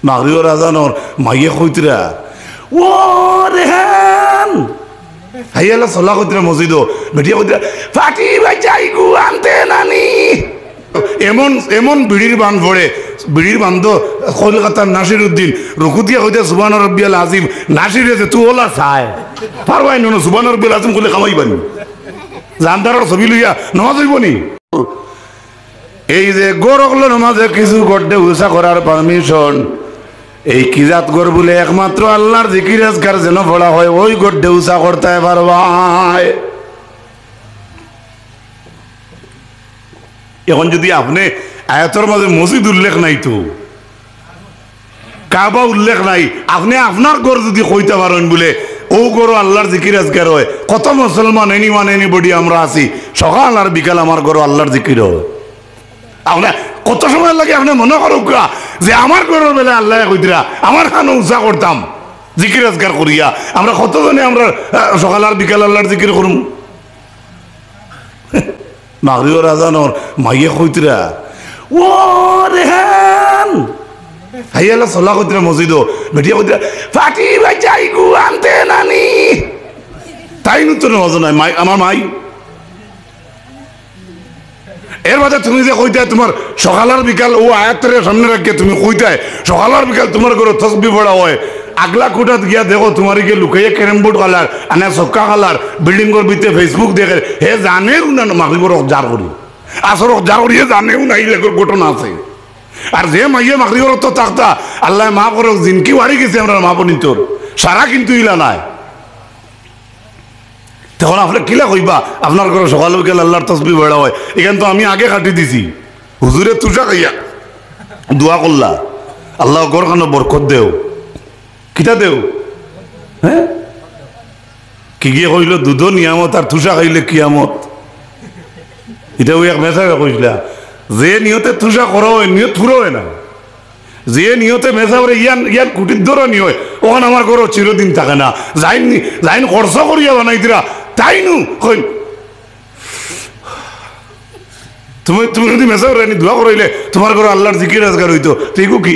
মাগরিবের আজানোর মাইয়ে কইতরা ও রেহান হাইয়ালা সলা কইতরা মসজিদ বেটিয়া কইতরা ফাটি বাজাই গু আনতে নানি এমন এমন বিড়ির বান ভরে বিড়ির বান্ধ কলকাতার নাসির উদ্দিন রুকুতিয়া কইতে সুবহান রাব্বিয়াল আজিম নাসির যে তুই ওলা চায় পারবাই নো সুবহান রাব্বিয়াল আজিম কইলে কামাইবানি জানদারের ছবি লইয়া নামাজ হইবনি এই যে গোরগলো নামাজে কিছু গড্ডে উসা করার পারমিশন এই কিজাত গর বলে একমাত্র আল্লাহর জিকির আজকার যেন পড়া হয় ওই গড্ডে উসা করতে পারবাই এখন যদি আপনি আয়াতের মাঝে মসজিদ উল্লেখ নাই তো কাবা উল্লেখ নাই আপনি আপনার গর যদি কইতে পারেন বলে ও গরো আল্লাহর জিকির আজকার হয় কত মুসলমান এনি বডি আমরা আছি সকাল আর বিকাল আমার গরো আল্লাহর জিকির হয় আপনার কত সময় লাগে আপনি মনে করুক যে আমার গরুর বেলা আল্লাহ কইতরা আমার খানো উৎসাহ করতাম জিকির আজকার করিয়া আমরা কতজনে আমরা সকাল আর বিকাল আল্লাহর জিকির করুম মাগরিবের আজানোর মাইয়ে কইতরা ও রেহান হাইয়ালা সলা কইতরা মসজিদ বেটিয়া কইতরা ফাটি বাজাই গু আনতে নানি তাই নতুন নজর নাই মাই আমার মাই এর মাঝে তুমি যে কইতায় তোমার সকাল আর বিকাল ও আয়াতের সামনে রাখে তুমি কইতায় সকাল আর বিকাল তোমার ঘরে তসবি পড়া হয় আগলা কোটাত গিয়া দেখো তোমার গিয়ে লুকাইয়া ক্যারেম বোর্ড কালার আনা চক্কা কালার বিল্ডিং এর ভিতরে ফেসবুক দেখে হে জানেও না মাগরিবর জার করি আসর জার করি জানেও না এই লেগর ঘটনা আছে আর যে মাইয়ে মাগরিবর তো তাকতা আল্লাহ মা করো জিনকি বাড়ি গেছে আমরা মা বনি তোর সারা কিন্তু ইলা নাই তখন আপনার কিলা কইবা আপনার ঘরে সকাল বিকেল আল্লাহর তসবি বেড়া হয় এখান তো আমি আগে কাটি দিছি হুজুরে তুষা খাইয়া দোয়া করলা আল্লাহ ঘর খানো বরকত দেও কিতা দেও হ্যাঁ কি গিয়ে কইল দুধ নিয়ামত আর তুষা খাইলে কিয়ামত এটা ওই এক মেসাবে কইলা যে নিয়তে তুষা করা হয় নিয়ত পুরো হয় না যে নিয়তে মেসা করে ইয়ান কুটির ধরা নিয় ওখানে আমার ঘর চিরদিন থাকে না যাইন খরচ করিয়া বানাই দিরা তাই নু কই তুমি যদি মেসা করে দোয়া করাইলে তোমার ঘরে আল্লাহর জিকির আজগার হইতো তুই কি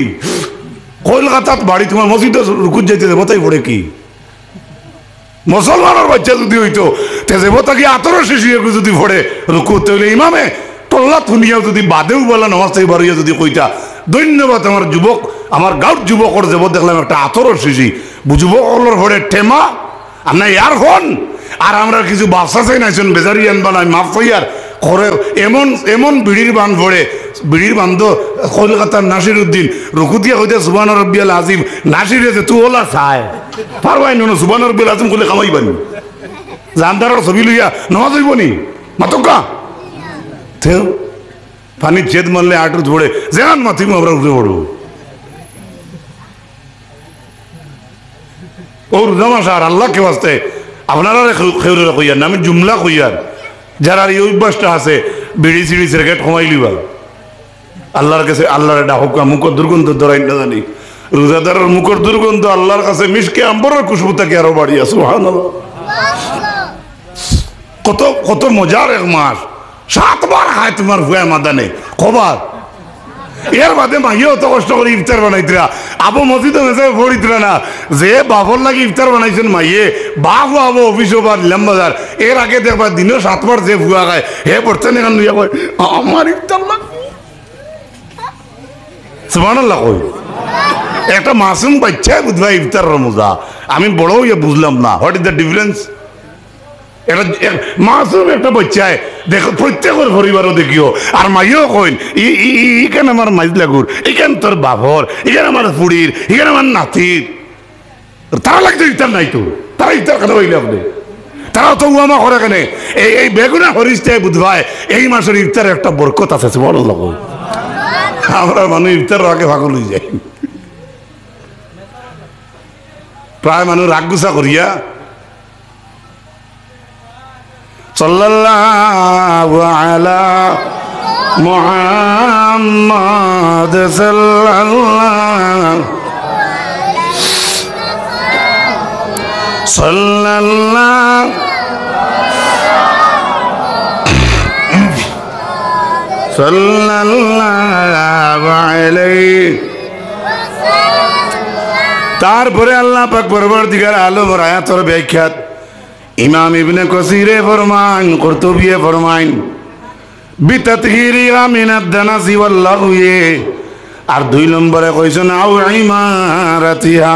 কলকাতাত বাড়ি তোমার মসজিদ রুকুত যাইতে দেবো তাই পড়ে কি মুসলমানের বাচ্চা যদি হইতো তে দেবো তাকে আতর শেষিয়ে যদি পড়ে রুকুত হইলে ইমামে টল্লা থুনিয়াও যদি বাদেও বলা নামাজ থেকে বাড়িয়া যদি কইতা ধন্যবাদ আমার যুবক আমার গাঁর যুবকর যাব দেখলাম একটা আতর শিশি যুবকর ভরে টেমা আর না ইয়ার হন আর আমরা কিছু বাসা চাই নাইছেন বেজারি আনবা নাই মাফ হইয়ার করে এমন এমন বিড়ির বান ভরে বিড়ির বান্ধ কলকাতার নাসির উদ্দিন রুকুতিয়া কইতে সুবহান রাব্বিয়াল আজিম নাসির যে তুই ওলা চায় পারবাই নো সুবহান রাব্বিয়াল আজিম কইলে কামাইবানি জানদারের ছবি লইয়া নামাজ হইবনি মাতকা থেও পানি চেদ মারলে আটু ধরে যেন মাথিম আমরা উঠে পড়বো ও রোজামাসা আর আল্লাহকে বাস্তে আপনারা খেউরে কইয়ার না আমি জুমলা কইয়ার যারা এই অভ্যাসটা আছে বিড়ি সিড়ি সিগারেট কমাই লিবা আল্লাহর কাছে আল্লাহর ডাক মুখর দুর্গন্ধ ধরাই না জানি রোজাদারের মুখর দুর্গন্ধ আল্লাহর কাছে মিশকে আম্বরের খুশবু থাকে আরো বাড়িয়া সুবহানাল্লাহ কত কত মজার এক মাস 7 বার খায় তোমার ভুয়া মাদানে কবার এর বাদে মাইও তো কষ্ট করে ইফতার বানাইতরা আবু মসজিদে মেসে পড়িতরা না যে বাবর লাগি ইফতার বানাইছেন মাইয়ে বাবু আবু অফিস বা নিলাম বাজার এর আগে দেখবা দিনও 7 বার যে ভুয়া খায় হে পড়ছেন এখান লইয়া কয় আমার ইফতার লাগবে সুবহানাল্লাহ কই একটা মাসুম বাচ্চা বুঝবা ইফতারের মজা আমি বড় হইয়া বুঝলাম না what is the difference Masum একটা বাচ্চায় দেখো প্রত্যেকের পরিবারও দেখিও আর মাইও কইন ইখানে আমার মাইজ লাগুর এখানে তোর বাবর এখানে আমার ফুড়ির এখানে আমার নাতির তারা লাগতো ইফতার নাই তো তারা ইফতার কেন হইলে আপনি তারাও তো উমা করে কেন এই বেগুনা হরিষ্টায় বুধবায় এই মাসের ইফতারের একটা বরকত আছে বড় লোক আমরা মানুষ ইফতার আগে ভাগল হয়ে যাই প্রায় মানুষ রাগ গুসা করিয়া সাল্লাল্লাহু আলা মুহাম্মাদ সাল্লাল্লাহু সাল্লাল্লাহু আলাইহি তারপরে আল্লাহ পাক পরবর্তীকার আলমের আয়াতের ব্যাখ্যাত ইমাম ইবনে কাসিরে ফরমান কুরতুবিয়ে ফরমান বিতাতহিরিহা মিনাদ দানাসি ওয়াল লাগওয়ি আর 2 নম্বরে কইছেন আউ ইমারাতিহা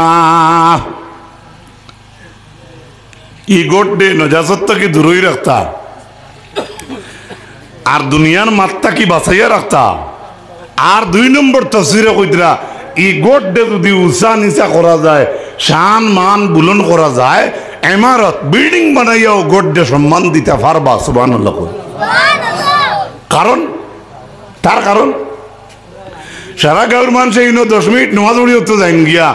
ই গোড্ডে নজাসত থেকে দূরই রাখতা আর দুনিয়ার মাত্তা কি বাঁচাইয়া রাখতা আর 2 নম্বর তফসিরে কইতরা ই গোড্ডে যদি উঁচা নিচা করা যায় শান মান বুলন করা যায় ইমারত বিল্ডিং বানাইয়াও গোড্ডে সম্মান দিতে পারবা সুবহানাল্লাহ কারণ তার কারণ সারা গাঁর মানুষ ইনো 10 মিনিট নামাজ পড়ি হতো যাইন গিয়া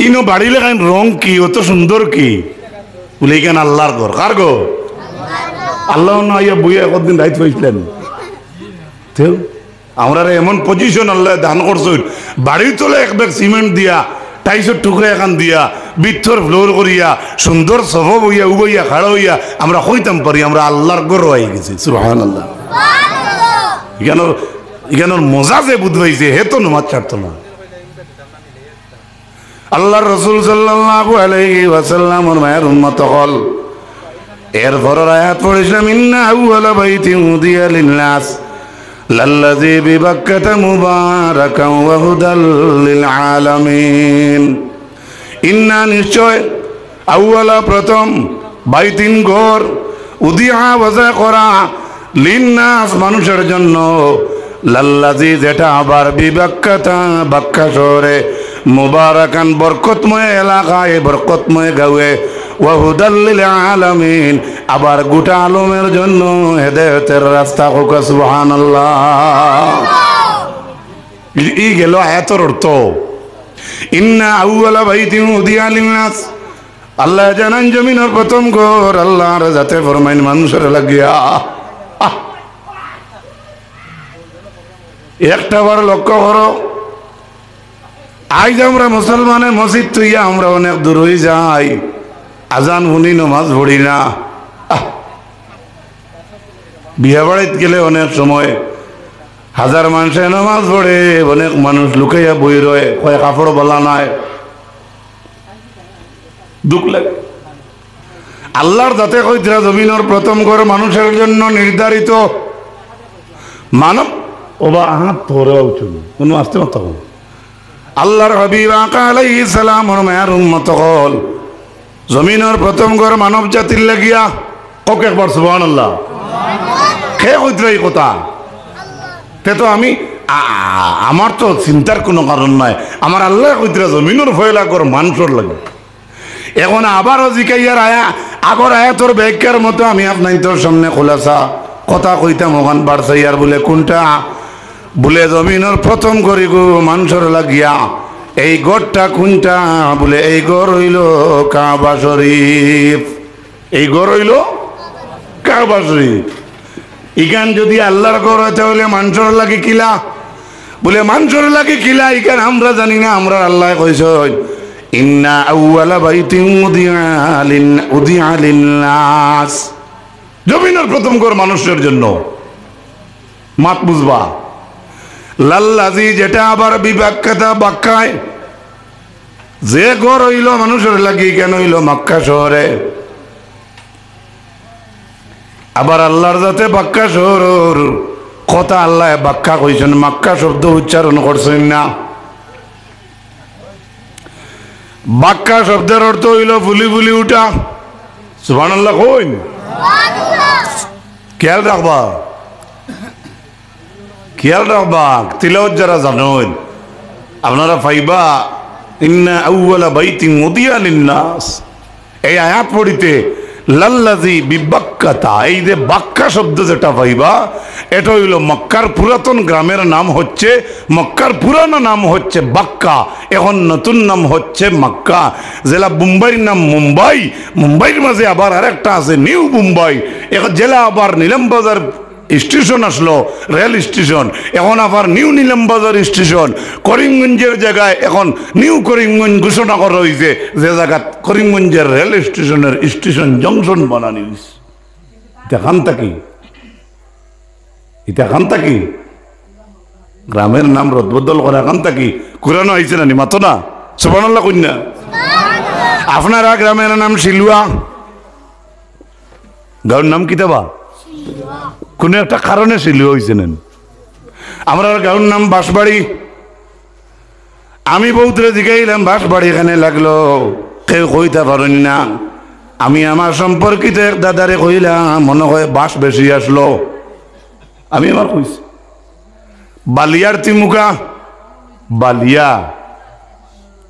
ইনো বাড়ি লেখান রং কি অত সুন্দর কি বলে কেন আল্লাহর ঘর কার গো আল্লাহ না ইয়া বইয়া একদিন রাইত হয়েছিলেন আমরা এমন পজিশন আল্লাহ দান করছো বাড়ির তোলে এক ব্যাগ সিমেন্ট দিয়া টাইসের টুকরা এখান দিয়া বিথর ফ্লোর করিয়া সুন্দর সফব হইয়া উবইয়া খাড়া হইয়া আমরা হইতাম পারি আমরা আল্লাহর ঘর হয়ে গেছি সুবহানাল্লাহ এখানোর মজা যে বুঝবাইছে হে তো নমাজ ছাড়তো না আল্লাহর রাসূল সাল্লাল্লাহু আলাইহি ওয়াসাল্লামের মায়ের উম্মত হল এরপর আয়াত পড়েছিলাম ইন্না আউওয়ালা বাইতিন উদিয়া লিন-নাস লাল্লাযী বিবাক্কাতা মুবারাকান ওয়া হুদাল লিল আলামিন ইন্না নিশ্চয় আউওয়ালা প্রথম বাইতিন ঘর উদিয়া ওয়াজা করা লিন-নাস মানুষের জন্য লাল্লাযী যেটা আবার বিবাক্কাতা বাক্কা শহরে মুবারাকান বরকতময় এলাকায় বরকতময় গাঁয়ে ওয়া হুদাল লিল আলামিন আবার গোটা আলমের জন্য হেদায়েতের রাস্তা হোক সুবহানাল্লাহ ই গেল আয়াতের অর্থ ইন্না আউওয়ালা বাইতিন উদিয়া লিন-নাস আল্লাহ জানান জমিনের প্রথম ঘর আল্লাহর যাতে ফরমাইন মানুষের লাগিয়া একটা বার লক্ষ্য করো আজ আমরা মুসলমানের মসজিদ তুইয়া আমরা অনেক দূর হয়ে যাই আজান শুনি নমাজ পড়ি না বিয়ে বাড়িতে গেলে অনেক সময় হাজার মানুষে নমাজ পড়ে অনেক মানুষ লুকাইয়া বই রয়ে কয় কাপড় বলা নাই দুঃখ লাগে আল্লাহর দাতে কইতরা জমিনের প্রথম ঘর মানুষের জন্য নির্ধারিত মানব ওবা হাত ধরে উঠুন কোনো আসতে মত আল্লাহর হাবিব আকা আলাইহিস সালামের মায়ের উম্মত হল জমিনের প্রথম ঘর মানব জাতির লাগিয়া ওকে একবার সুবহানাল্লাহ কে কইতরা এই কথা তে তো আমি আমার তো চিন্তার কোনো কারণ নাই আমার আল্লাহ কইতরা জমিনের ফয়লা ঘর মানুষের লাগে এখন আবারও জিকাইয়ার আগর আয়াতর ব্যাখ্যার মতো আমি আপনাদের সামনে খোলাসা কথা কইতাম ওখান বাড়ছাইয়ার বলে কোনটা বলে জমিনের প্রথম করি গো মানুষের লাগিয়া এই গড়টা কোনটা বলে এই গড় হইল কাবা শরীফ এই গড় হইল কাবা শরীফ ইখান যদি আল্লাহর গড় হয় তাহলে মানুষের লাগে কিলা বলে মানুষের লাগে কিলা ইখান আমরা জানি না আমরা আল্লাহ কইছ ইন্না আউওয়ালা বাইতিন উদিয়া লিন-নাস জমিনের প্রথম ঘর মানুষের জন্য মাত বুঝবা লাল্লাযী যেটা আবার বিবাক্কাতা বাক্কায় যে ঘর হইল মানুষের লাগি কেন হইল মক্কা শহরে আবার আল্লাহর যাতে বাক্কা শহর কথা আল্লাহ বাক্কা কইছেন মক্কা শব্দ উচ্চারণ করছেন না বাক্কা শব্দের অর্থ হইল ফুলি ফুলি উঠা সুবহানাল্লাহ কইন খেয়াল রাখবা খেয়াল রাখবা তিলাওয়াত যারা জানেন আপনারা পাইবা ইন্না আউওয়ালা বাইতিন উদিয়া লিন-নাস এই আয়াত পড়িতে লাল্লাযী বিবাক্কাতা এই যে বাক্কা শব্দ যেটা পাইবা এটা হইল মক্কার পুরাতন গ্রামের নাম হচ্ছে মক্কার পুরানো নাম হচ্ছে বাক্কা এখন নতুন নাম হচ্ছে মক্কা জেলা মুম্বাইয়ের নাম মুম্বাই মুম্বাইয়ের মাঝে আবার আরেকটা আছে নিউ মুম্বাই এখন জেলা আবার নিলামবাজার স্টেশন আসলো রেল স্টেশন এখন আবার নিউ নিলামবাজার স্টেশন করিমগঞ্জের জায়গায় এখন নিউ করিমগঞ্জ ঘোষণা করা হয়েছে যে জায়গা করিমগঞ্জের রেল স্টেশনের স্টেশন জংশন বানানি হয়েছে এখান থাকি গ্রামের নাম রদবদল করে এখান থাকি কোরআন হয়েছে না মাতো না সুবহানাল্লাহ কন্যা আপনারা গ্রামের নাম শিলুয়া, গাঁর নাম কিতা বা? কোন একটা কারণে শিলুয়া হয়েছে নেন। আমরা গাঁর নাম বাঁশবাড়ি। আমি বউতরে জিগাইলাম বাঁশবাড়ি এখানে লাগলো, কেউ কইতে পারেন না। আমি আমার সম্পর্কিত এক দাদারে কইলাম, মনে হয় বাঁশ বেশি আসলো। আমি আমার কইছি বালিয়ার তিমুকা, বালিয়া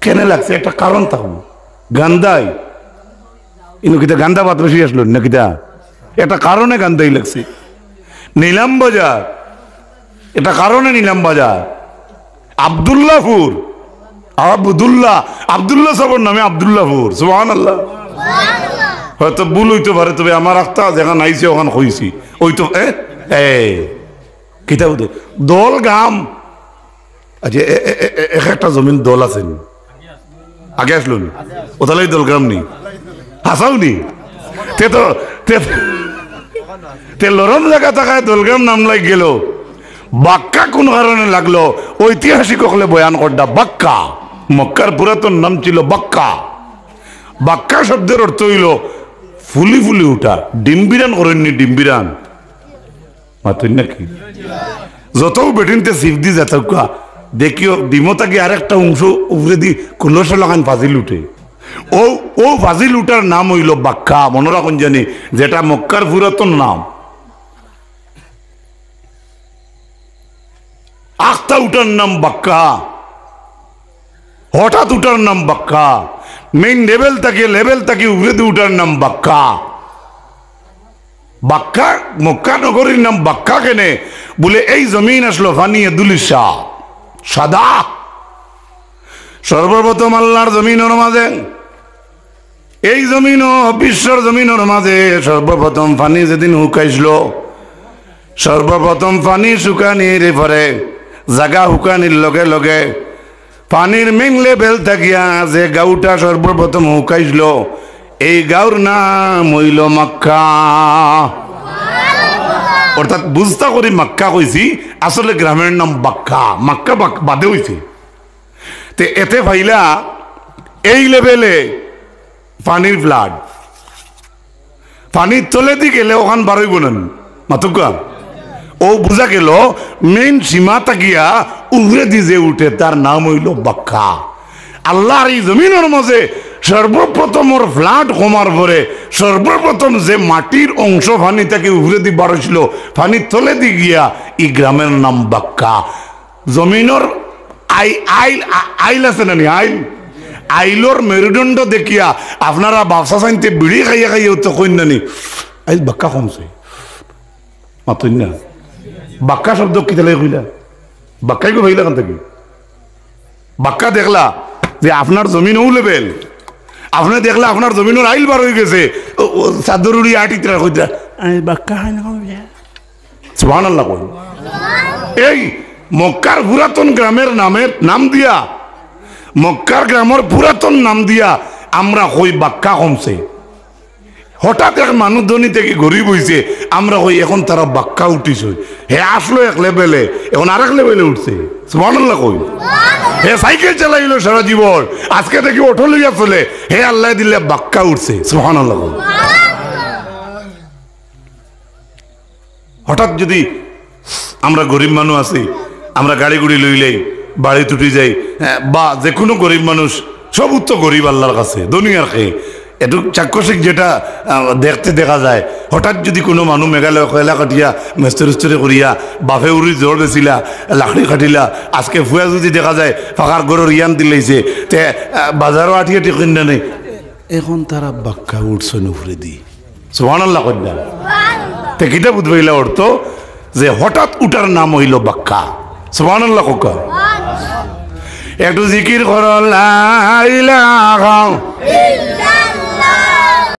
কেনে লাগছে একটা কারণ থাকবো। গান্ধাই ইনু কিতা গান্ধা পাত বেশি আসলো না কিতা, একটা কারণে গান্ধাই লাগছে। নিলাম বাজার, এটা কারণে নিলাম বাজার। আব্দুল্লাহপুর, আব্দুল্লাহ সাবর নামে আব্দুল্লাহপুর। সুবহানাল্লাহ। হয়তো ভুল হইতে পারে, তবে আমার আখতা যেখানে আইছে ওখানে কইছি ওই তো কিতা দল গাম। আচ্ছা এক একটা জমিন দল আছেন, আগে আসলো ওতালাই দল গ্রাম নি হাসাও নি তে লরম জায়গা থাকায় দলগ্রাম নাম লাগ গেল। বাক্কা কোন কারণে লাগলো ঐতিহাসিক হলে বয়ান করডা। বাক্কা মক্কার পুরাতন নাম ছিল বাক্কা। বাক্কা শব্দের অর্থ হইল ফুলি ফুলি উঠা। ডিম্বিরান করেননি, ডিম্বিরান মাতুন নাকি যত বেটিনতে সিফ দি যাতা দেখিও ডিমতাকে আরেকটা অংশ উপরে দি কুলস লাগান ফাজিল উঠে। ও ফাজিল উঠার নাম হইল বাক্কা। মনে রাখুন জানি, যেটা মক্কার পুরাতন নাম। আখতা উঠার নাম বাক্কা, হঠাৎ উঠার নাম বাক্কা, মেইন লেভেল থেকে উপরে দিয়ে উঠার নাম বাক্কা। বাক্কা মক্কা নগরীর নাম বাক্কা কেনে বলে এই জমিন আসলো ফানিয়ে দুলিশা সাদা। সর্বপ্রথম আল্লাহর জমিনের মাঝে, এই জমিন বিশ্বর জমিনের মাঝে সর্বপ্রথম ফানি যেদিন হুকাইছিল, সর্বপ্রথম পানি শুকানির পরে জাগা হুকানির লগে লগে পানির মেন লেভেল থাকিয়া যে গাঁওটা সর্বপ্রথম হুকাইছিল, এই গাঁওর নাম হইল মক্কা। অর্থাৎ বুঝতা করি মক্কা কইছি, আসলে গ্রামের নাম বাক্কা। মক্কা বাদে হইছে। তে এতে ভাইলা এই লেভেলে পানির ফ্লাড, পানির তলে দি গেলে ওখান বারইব না মাতুকা। ও বুঝা গেল মেইন সীমা তাকিয়া উগরে দি যে উঠে তার নাম হইল বাক্কা। আল্লাহর এই জমিনের মাঝে সর্বপ্রথম ওর ফ্লাড কমার পরে সর্বপ্রথম যে মাটির অংশ ফানি তাকে উগরে দি বাড়ছিল, ফানির তলে দি গিয়া এই গ্রামের নাম বাক্কা। জমিনের আইল আছে না, আইল আইলর মেরুদণ্ড দেখিয়া আপনারা বাপসা চাইতে বিড়ি খাইয়া খাইয়া তো কইনানি আইল বাক্কা কমছে মাতুন না। বাক্কা শব্দ কি তাহলে কইলা? বাক্কাই কো ভাইলা কান থাকি বাক্কা দেখলা যে আপনার জমিনও লেভেল, আপনি দেখলা আপনার জমিনের আইল বার হয়ে গেছে, চাদর উড়ি আটিতরা কইতা বাক্কা হয় না। সুবহানাল্লাহ কই। এই মক্কার পুরাতন গ্রামের নাম দিয়া, মক্কার গ্রামের পুরাতন নাম দিয়া আমরা কই বাক্কা কমছে। হঠাৎ এক মানুষ ধনী থেকে গরিব হয়েছে, আমরা কই এখন তারা বাক্কা উঠিস। হে আসলো এক লেভেলে, এখন আর এক লেভেলে উঠছে। সুবহানাল্লাহ কই। হে সাইকেল চালাইলো সারা জীবন, আজকে থেকে অটো লইয়া চলে, হে আল্লাহ দিলে বাক্কা উঠছে। সুবহানাল্লাহ কই। হঠাৎ যদি আমরা গরিব মানুষ আছি, আমরা গাড়ি গুড়ি লইলেই বাড়ি তুটি যাই, বা যে কোনো গরিব মানুষ সব তো গরিব আল্লাহর কাছে দুনিয়ার খেয়ে একটু চাক্ষুষিক যেটা দেখতে দেখা যায়। হঠাৎ যদি কোনো মানুষ মেঘালয় কয়লা কাটিয়া মেস্তরি করিয়া বাফে উড়ি জোর বেছিলা লাকড়ি কাটিলা, আজকে ফুয়া যদি দেখা যায় ফাঁকার গরুর ইয়ান দিলেছে, তে বাজারও আঠিয়া টিকিন না নেই, এখন তারা বাক্কা উঠছে নুফরে দি। সুবহানাল্লাহ কন্যা। তে কিতা বুঝবাইলা অর্থ যে হঠাৎ উঠার নাম হইল বাক্কা। সুবহানাল্লাহ কোকা। একটু জিকির করো লা ইলাহা